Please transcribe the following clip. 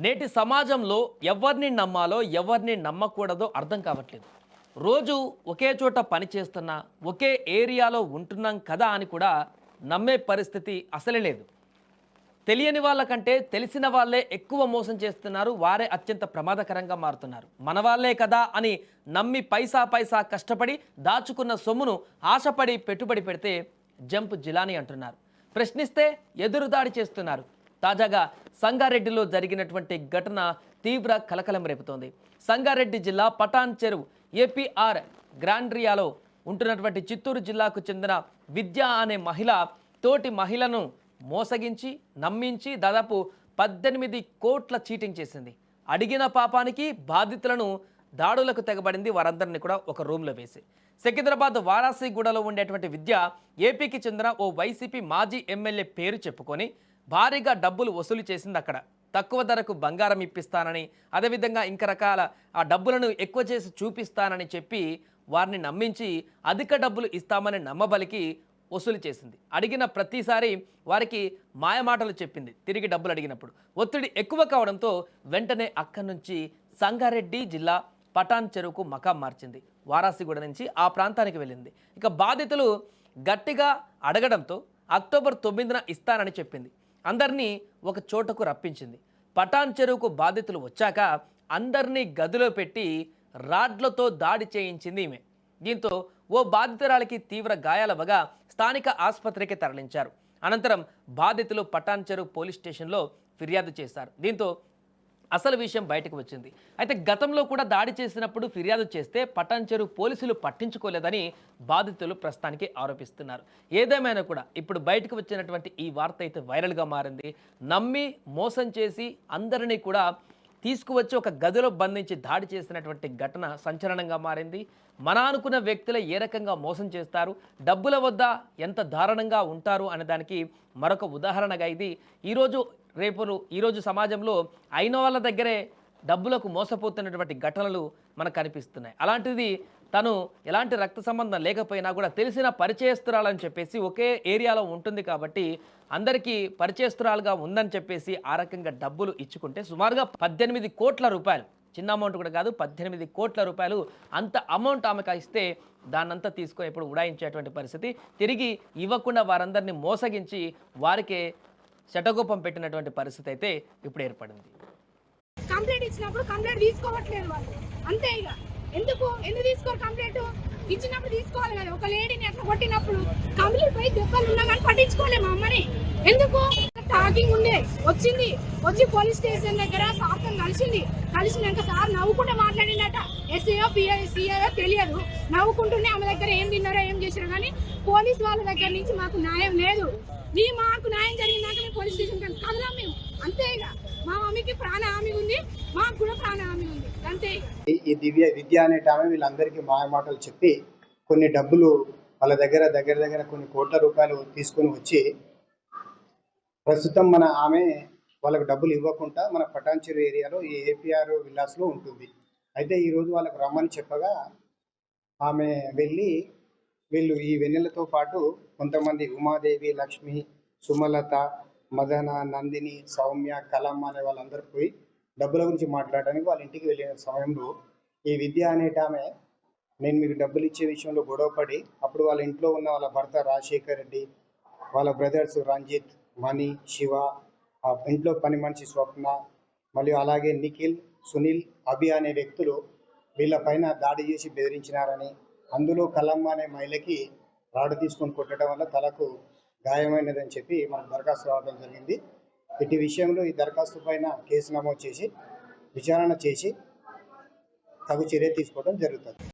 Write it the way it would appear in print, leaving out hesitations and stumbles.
నేటి సమాజంలో ఎవరిని నమ్మాలో ఎవరిని నమ్మకూడదో అర్థం కావట్లేదు. రోజు ఒకే చోట పని చేస్తున్నా ఒకే ఏరియాలో ఉంటున్నాం కదా అని కూడా నమ్మే పరిస్థితి అసలే లేదు. తెలియని వాళ్ళకంటే తెలిసిన వాళ్ళే ఎక్కువ మోసం చేస్తున్నారు. వారే అత్యంత ప్రమాదకరంగా మారుతున్నారు. మన వాళ్ళే కదా అని నమ్మి పైసా పైసా కష్టపడి దాచుకున్న సొమ్మును ఆశపడి పెట్టుబడి పెడితే జంప్ జిలానీ అంటున్నారు. ప్రశ్నిస్తే ఎదురుదాడి చేస్తున్నారు. తాజాగా సంగారెడ్డిలో జరిగినటువంటి ఘటన తీవ్ర కలకలం రేపుతోంది. సంగారెడ్డి జిల్లా పటాన్ చెరువు ఏపీఆర్ గ్రాండ్రియాలో ఉంటున్నటువంటి చిత్తూరు జిల్లాకు చెందిన విద్య అనే మహిళ తోటి మహిళను మోసగించి నమ్మించి దాదాపు 18 కోట్ల చీటింగ్ చేసింది. అడిగిన పాపానికి బాధితులను దాడులకు తెగబడింది. వారందరినీ కూడా ఒక రూమ్లో వేసి సికింద్రాబాద్ వారాసిగూడలో ఉండేటువంటి విద్య ఏపీకి చెందిన ఓ వైసీపీ మాజీ ఎమ్మెల్యే పేరు చెప్పుకొని భారీగా డబ్బులు వసూలు చేసింది. అక్కడ తక్కువ ధరకు బంగారం ఇప్పిస్తానని, అదేవిధంగా ఇంక రకాల ఆ డబ్బులను ఎక్కువ చేసి చూపిస్తానని చెప్పి వారిని నమ్మించి అధిక డబ్బులు ఇస్తామని నమ్మబలికి వసూలు చేసింది. అడిగిన ప్రతిసారి వారికి మాయమాటలు చెప్పింది. తిరిగి డబ్బులు అడిగినప్పుడు ఒత్తిడి ఎక్కువ కావడంతో వెంటనే అక్కడి నుంచి సంగారెడ్డి జిల్లా పటాన్ చెరువుకు మకాం మార్చింది. వారాసిగూడ నుంచి ఆ ప్రాంతానికి వెళ్ళింది. ఇక బాధితులు గట్టిగా అడగడంతో అక్టోబర్ 9న ఇస్తానని చెప్పింది. అందరినీ ఒక చోటకు రప్పించింది. పటాన్ చెరువుకు బాధితులు వచ్చాక అందరినీ గదిలో పెట్టి రాడ్లతో దాడి చేయించింది ఈమె. దీంతో ఓ బాధితురాలికి తీవ్ర గాయాలవగా స్థానిక ఆసుపత్రికి తరలించారు. అనంతరం బాధితులు పటాన్ చెరువు పోలీస్ స్టేషన్లో ఫిర్యాదు చేశారు. దీంతో అసలు విషయం బయటకు వచ్చింది. అయితే గతంలో కూడా దాడి చేసినప్పుడు ఫిర్యాదు చేస్తే పటాన్ చెరువు పోలీసులు పట్టించుకోలేదని బాధితులు ప్రస్తుతానికి ఆరోపిస్తున్నారు. ఏదేమైనా కూడా ఇప్పుడు బయటకు వచ్చినటువంటి ఈ వార్త అయితే వైరల్గా మారింది. నమ్మి మోసం చేసి అందరినీ కూడా తీసుకువచ్చి ఒక గదిలో బంధించి దాడి చేసినటువంటి ఘటన సంచలనంగా మారింది. మన అనుకున్న వ్యక్తులే ఏ రకంగా మోసం చేస్తారు, డబ్బుల వద్ద ఎంత దారుణంగా ఉంటారు అనే దానికి మరొక ఉదాహరణగా ఇది. ఈరోజు సమాజంలో అయిన వాళ్ళ దగ్గరే డబ్బులకు మోసపోతున్నటువంటి ఘటనలు మనకు కనిపిస్తున్నాయి. అలాంటిది తను ఎలాంటి రక్త సంబంధం లేకపోయినా కూడా తెలిసిన పరిచయస్తురాలని చెప్పేసి ఒకే ఏరియాలో ఉంటుంది కాబట్టి అందరికీ పరిచయస్తురాలుగా ఉందని చెప్పేసి ఆ రకంగా డబ్బులు ఇచ్చుకుంటే సుమారుగా 18 కోట్ల రూపాయలు, చిన్న అమౌంట్ కూడా కాదు, 18 కోట్ల రూపాయలు అంత అమౌంట్ ఆమెకు ఇస్తే దాన్నంతా తీసుకొని ఇప్పుడు ఉడాయించేటువంటి పరిస్థితి. తిరిగి ఇవ్వకుండా వారందరినీ మోసగించి వారికే శటగోపం పెట్టినటువంటి పరిస్థితి అయితే ఇప్పుడు ఏర్పడింది. కంప్లైంట్ ఇచ్చినప్పుడు కంప్లైంట్ తీసుకోవట్లేదు వాళ్ళు, అంతే. ఇక ఎందుకు తీసుకోరు? కంప్లైంట్ ఇచ్చినప్పుడు తీసుకోవాలి కదా. ఒక లేడీని అట్లా కొట్టినప్పుడు కంప్లైంట్ పోయి దెబ్బలు ఉన్నా కానీ పట్టించుకోలే. మా అమ్మని ఎందుకు టాకింగ్ ఉండే వచ్చి పోలీస్ స్టేషన్ దగ్గర సార్తో కలిసినాక సార్ నవ్వుకుంటే మాట్లాడిందట. ఎస్ఐఓ సిఐఓ తెలియదు, నవ్వుకుంటూనే ఆమె దగ్గర ఏం తిన్నారో ఏం చేసినా కానీ పోలీస్ వాళ్ళ దగ్గర నుంచి మాకు న్యాయం లేదు. మాకు న్యాయం జరిగిందాక మేము పోలీస్ స్టేషన్ కదలాం మేము, అంతే. ఇక మా మమ్మీకి ప్రాణ హామీ ఉంది, మాకు కూడా ప్రాణ హామీ ఉంది, అంతే. ఈ విద్య అనే ఆమె వీళ్ళందరికీ మాయమాటలు చెప్పి కొన్ని డబ్బులు వాళ్ళ దగ్గర కొన్ని కోట్ల రూపాయలు తీసుకొని వచ్చి ప్రస్తుతం ఆమె వాళ్ళకు డబ్బులు ఇవ్వకుండా మన పటాన్ చెరువు ఏరియాలో ఈ ఏపీఆర్ విల్లాస్లో ఉంటుంది. అయితే ఈరోజు వాళ్ళకు రమ్మని చెప్పగా ఆమె వెళ్ళి వీళ్ళు ఈ వెన్నెలతో పాటు కొంతమంది ఉమాదేవి, లక్ష్మి, సుమలత, మదన, నందిని, సౌమ్య, కలమ్మ అనే వాళ్ళందరూ పోయి డబ్బుల గురించి మాట్లాడడానికి వాళ్ళ ఇంటికి వెళ్ళిన సమయంలో ఈ విద్య అనేట ఆమె నేను మీకు డబ్బులు ఇచ్చే విషయంలో గొడవపడి అప్పుడు వాళ్ళ ఇంట్లో ఉన్న వాళ్ళ భర్త రాజశేఖర్ రెడ్డి, వాళ్ళ బ్రదర్స్ రంజిత్, మణి, శివ, ఆ ఇంట్లో పని మనిషి స్వప్న, మరియు అలాగే నిఖిల్, సునీల్, అభి అనే వ్యక్తులు వీళ్ళపైన దాడి చేసి బెదిరించినారని, అందులో కలమ్మ అనే మహిళకి రాడు తీసుకొని కొట్టడం వల్ల తలకు గాయమైనదని చెప్పి మనకు దరఖాస్తు రావడం జరిగింది. ఇటు విషయంలో ఈ దరఖాస్తు పైన కేసు నమోదు చేసి విచారణ చేసి తగు చర్య తీసుకోవడం జరుగుతుంది.